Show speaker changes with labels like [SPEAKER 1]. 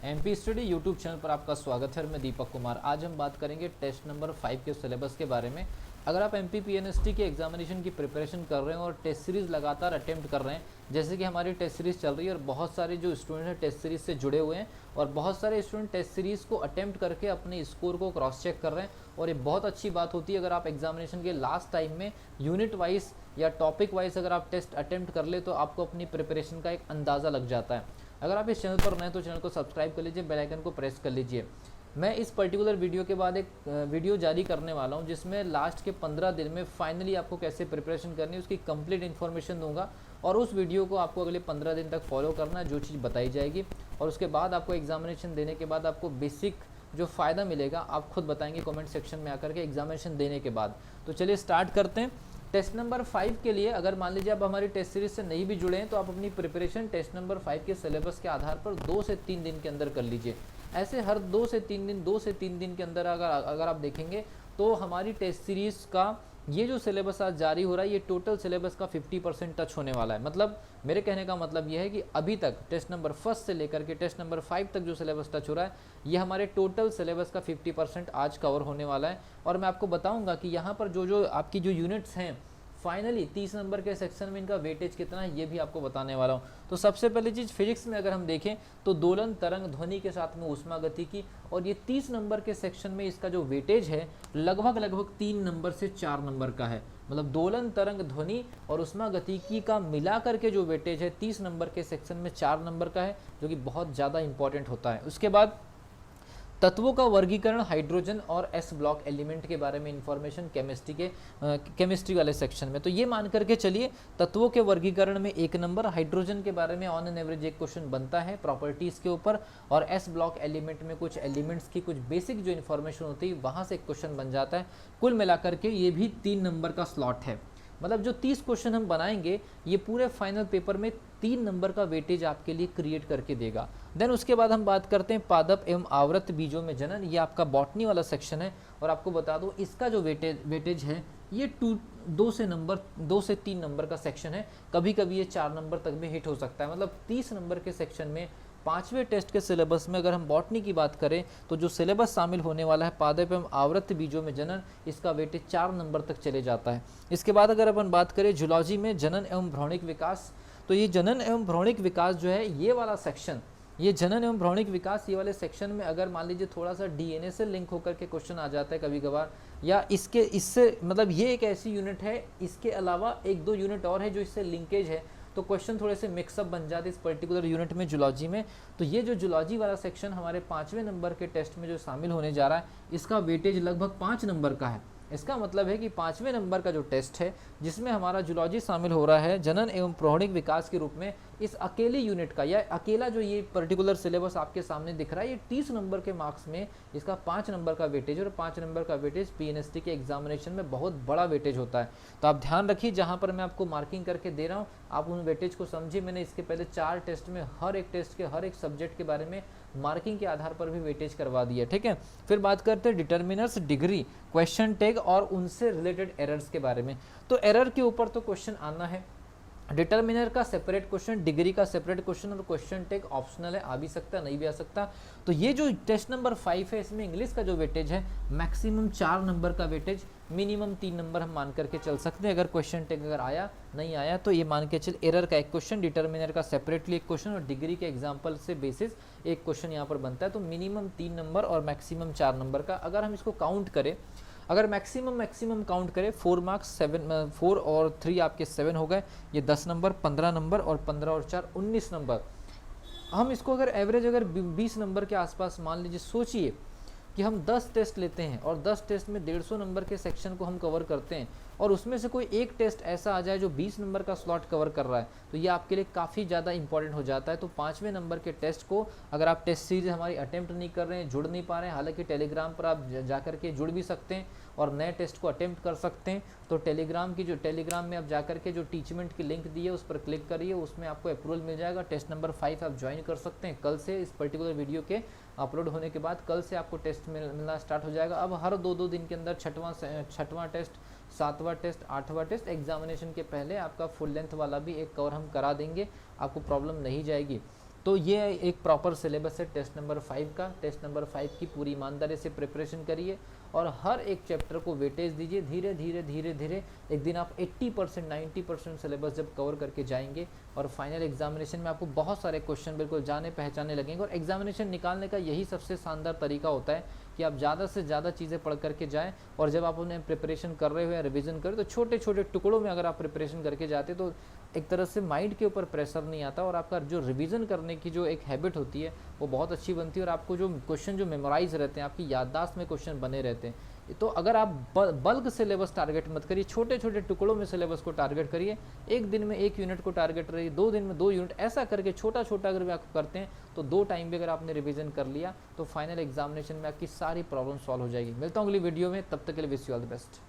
[SPEAKER 1] MP study YouTube channel पर आपका स्वागत है और मैं दीपक कुमार। आज हम बात करेंगे टेस्ट नंबर 5 के सिलेबस के बारे में। अगर आप एमपी पीएनएसटी के एग्जामिनेशन की प्रिपरेशन कर रहे हैं और टेस्ट सीरीज़ लगातार अटेम्प्ट कर रहे हैं, जैसे कि हमारी टेस्ट सीरीज़ चल रही है और बहुत सारे जो स्टूडेंट हैं टेस्ट सीरीज़ से जुड़े हुए हैं और बहुत सारे स्टूडेंट टेस्ट सीरीज़ को अटेम्प्ट करके अपने स्कोर को क्रॉस चेक कर रहे हैं। और ये बहुत अच्छी बात होती है अगर आप एग्जामिनेशन के लास्ट टाइम में यूनिट वाइज या टॉपिक वाइज अगर आप टेस्ट अटेम्प्ट कर ले तो आपको अपनी प्रिपरेशन का एक अंदाज़ा लग जाता है। अगर आप इस चैनल पर नए तो चैनल को सब्सक्राइब कर लीजिए, बेल आइकन को प्रेस कर लीजिए। मैं इस पर्टिकुलर वीडियो के बाद एक वीडियो जारी करने वाला हूं जिसमें लास्ट के 15 दिन में फाइनली आपको कैसे प्रिपरेशन करनी है उसकी कंप्लीट इन्फॉर्मेशन दूंगा और उस वीडियो को आपको अगले 15 दिन तक फॉलो करना है, जो चीज़ बताई जाएगी। और उसके बाद आपको एग्जामिनेशन देने के बाद आपको बेसिक जो फ़ायदा मिलेगा आप खुद बताएंगे कमेंट सेक्शन में आकर के एग्जामिनेशन देने के बाद। तो चलिए स्टार्ट करते हैं। टेस्ट नंबर 5 के लिए अगर मान लीजिए आप हमारी टेस्ट सीरीज से नहीं भी जुड़े हैं तो आप अपनी प्रिपरेशन टेस्ट नंबर 5 के सिलेबस के आधार पर 2 से 3 दिन के अंदर कर लीजिए। ऐसे हर 2 से 3 दिन के अंदर अगर आप देखेंगे तो हमारी टेस्ट सीरीज का ये जो सिलेबस आज जारी हो रहा है ये टोटल सिलेबस का 50% टच होने वाला है। मतलब मेरे कहने का मतलब ये है कि अभी तक टेस्ट नंबर 1 से लेकर के टेस्ट नंबर 5 तक जो सिलेबस टच हो रहा है ये हमारे टोटल सिलेबस का 50% आज कवर होने वाला है। और मैं आपको बताऊंगा कि यहाँ पर जो आपकी जो यूनिट्स हैं फाइनली 30 नंबर के सेक्शन में इनका वेटेज कितना है ये भी आपको बताने वाला हूँ। तो सबसे पहली चीज़ फिजिक्स में अगर हम देखें तो दोलन तरंग ध्वनि के साथ में ऊष्मा गति की, और ये 30 नंबर के सेक्शन में इसका जो वेटेज है लगभग 3 नंबर से 4 नंबर का है। मतलब दोलन तरंग ध्वनि और ऊष्मा गतिकी का मिला करके जो वेटेज है 30 नंबर के सेक्शन में 4 नंबर का है, जो कि बहुत ज़्यादा इंपॉर्टेंट होता है। उसके बाद तत्वों का वर्गीकरण, हाइड्रोजन और एस ब्लॉक एलिमेंट के बारे में इंफॉर्मेशन केमिस्ट्री वाले सेक्शन में। तो ये मान करके चलिए तत्वों के वर्गीकरण में 1 नंबर, हाइड्रोजन के बारे में ऑन एन एवरेज एक क्वेश्चन बनता है प्रॉपर्टीज़ के ऊपर, और एस ब्लॉक एलिमेंट में कुछ एलिमेंट्स की कुछ बेसिक जो इन्फॉर्मेशन होती है वहाँ से एक क्वेश्चन बन जाता है। कुल मिलाकर के ये भी 3 नंबर का स्लॉट है। मतलब जो 30 क्वेश्चन हम बनाएंगे ये पूरे फाइनल पेपर में 3 नंबर का वेटेज आपके लिए क्रिएट करके देगा। देन उसके बाद हम बात करते हैं पादप एवं आवृत बीजों में जनन, ये आपका बॉटनी वाला सेक्शन है। और आपको बता दूं इसका जो वेटेज है ये 2 से 3 नंबर का सेक्शन है। कभी कभी ये 4 नंबर तक भी हिट हो सकता है। मतलब 30 नंबर के सेक्शन में 5वें टेस्ट के सिलेबस में अगर हम बॉटनी की बात करें तो जो सिलेबस शामिल होने वाला है पादप एवं आवृत बीजों में जनन, इसका वेटेज 4 नंबर तक चले जाता है। इसके बाद अगर अपन बात करें जूलॉजी में जनन एवं भ्रूणिक विकास, तो ये जनन एवं भ्रूणिक विकास जो है ये वाला सेक्शन, ये जनन एवं भ्रूणिक विकास ये वाले सेक्शन में अगर मान लीजिए थोड़ा सा डीएनए से लिंक होकर के क्वेश्चन आ जाता है कभी कभार, या इससे मतलब ये एक ऐसी यूनिट है, इसके अलावा 1-2 यूनिट और है जो इससे लिंकेज है, तो क्वेश्चन थोड़े से मिक्सअप बन जाते इस पर्टिकुलर यूनिट में जूलॉजी में। तो ये जो जूलॉजी वाला सेक्शन हमारे 5वें नंबर के टेस्ट में जो शामिल होने जा रहा है इसका वेटेज लगभग 5 नंबर का है। इसका मतलब है कि 5वें नंबर का जो टेस्ट है जिसमें हमारा जूलॉजी शामिल हो रहा है जनन एवं भ्रूणिक विकास के रूप में, इस अकेले यूनिट का या अकेला जो ये पर्टिकुलर सिलेबस आपके सामने दिख रहा है ये 30 नंबर के मार्क्स में इसका 5 नंबर का वेटेज, और 5 नंबर का वेटेज पीएनएसटी के एग्जामिनेशन में बहुत बड़ा वेटेज होता है। तो आप ध्यान रखिए जहाँ पर मैं आपको मार्किंग करके दे रहा हूँ आप उन वेटेज को समझिए। मैंने इसके पहले 4 टेस्ट में हर एक टेस्ट के हर एक सब्जेक्ट के बारे में मार्किंग के आधार पर भी वेटेज करवा दिया, ठीक है। फिर बात करते हैं डिटर्मिनर्स, डिग्री, क्वेश्चन टैग और उनसे रिलेटेड एरर्स के बारे में। तो एरर के ऊपर तो क्वेश्चन आना है, डिटर्मिनर का सेपरेट क्वेश्चन, डिग्री का सेपरेट क्वेश्चन, और क्वेश्चन टैग ऑप्शनल है, आ भी सकता नहीं भी आ सकता। तो ये जो टेस्ट नंबर 5 है इसमें इंग्लिश का जो वेटेज है मैक्सिमम 4 नंबर का वेटेज, मिनिमम 3 नंबर हम मान करके चल सकते हैं। अगर क्वेश्चन टैग अगर आया नहीं आया तो ये मान के चल एरर का एक क्वेश्चन, डिटर्मिनर का सेपरेटली एक क्वेश्चन और डिग्री के एग्जाम्पल से बेसिस एक क्वेश्चन यहाँ पर बनता है। तो मिनिमम 3 नंबर और मैक्सिमम 4 नंबर का। अगर हम इसको काउंट करें, अगर मैक्सिमम काउंट करें 4 मार्क्स 4 और 3 आपके 7 हो गए, ये 10 नंबर, 15 नंबर और 15 और 4 19 नंबर। हम इसको अगर एवरेज अगर 20 नंबर के आसपास मान लीजिए, सोचिए कि हम 10 टेस्ट लेते हैं और 10 टेस्ट में 150 नंबर के सेक्शन को हम कवर करते हैं और उसमें से कोई एक टेस्ट ऐसा आ जाए जो 20 नंबर का स्लॉट कवर कर रहा है तो ये आपके लिए काफ़ी ज़्यादा इंपॉर्टेंट हो जाता है। तो 5वें नंबर के टेस्ट को अगर आप टेस्ट सीरीज हमारी अटेम्प्ट नहीं कर रहे हैं, जुड़ नहीं पा रहे हैं, हालांकि टेलीग्राम पर आप जा कर के जुड़ भी सकते हैं और नए टेस्ट को अटेम्प्ट कर सकते हैं। तो टेलीग्राम में आप जाकर के जो टीचमेंट की लिंक दी है उस पर क्लिक करिए, उसमें आपको अप्रूवल मिल जाएगा। टेस्ट नंबर 5 आप ज्वाइन कर सकते हैं। कल से इस पर्टिकुलर वीडियो के अपलोड होने के बाद कल से आपको टेस्ट मिलना स्टार्ट हो जाएगा। अब हर 2-2 दिन के अंदर छठवां टेस्ट, 7वां टेस्ट, 8वां टेस्ट, एग्जामिनेशन के पहले आपका फुल लेंथ वाला भी एक कवर हम करा देंगे, आपको प्रॉब्लम नहीं जाएगी। तो ये एक प्रॉपर सिलेबस है टेस्ट नंबर 5 का। टेस्ट नंबर 5 की पूरी ईमानदारी से प्रिपरेशन करिए और हर एक चैप्टर को वेटेज दीजिए। धीरे धीरे धीरे धीरे एक दिन आप 80% 90% सिलेबस जब कवर करके जाएंगे और फाइनल एग्जामिनेशन में आपको बहुत सारे क्वेश्चन बिल्कुल जाने पहचाने लगेंगे। और एग्जामिनेशन निकालने का यही सबसे शानदार तरीका होता है कि आप ज़्यादा से ज़्यादा चीज़ें पढ़ करके जाएँ, और जब आप उन्हें प्रिपरेशन कर रहे हो या रिविज़न करें तो छोटे छोटे टुकड़ों में अगर आप प्रिपरेशन करके जाते तो एक तरह से माइंड के ऊपर प्रेशर नहीं आता और आपका जो रिवीजन करने की जो एक हैबिट होती है वो बहुत अच्छी बनती है, और आपको जो क्वेश्चन जो मेमोराइज रहते हैं आपकी याददाश्त में क्वेश्चन बने रहते हैं। तो अगर आप बल्क सिलेबस टारगेट मत करिए, छोटे छोटे टुकड़ों में सिलेबस को टारगेट करिए। एक दिन में 1 यूनिट को टारगेट रहिए, 2 दिन में 2 यूनिट, ऐसा करके छोटा छोटा अगर आप करते हैं तो 2 टाइम भी अगर आपने रिवीजन कर लिया तो फाइनल एग्जामिनेशन में आपकी सारी प्रॉब्लम सॉल्व हो जाएगी। मिलता हूँ अगली वीडियो में, तब तक के लिए wish you all the best.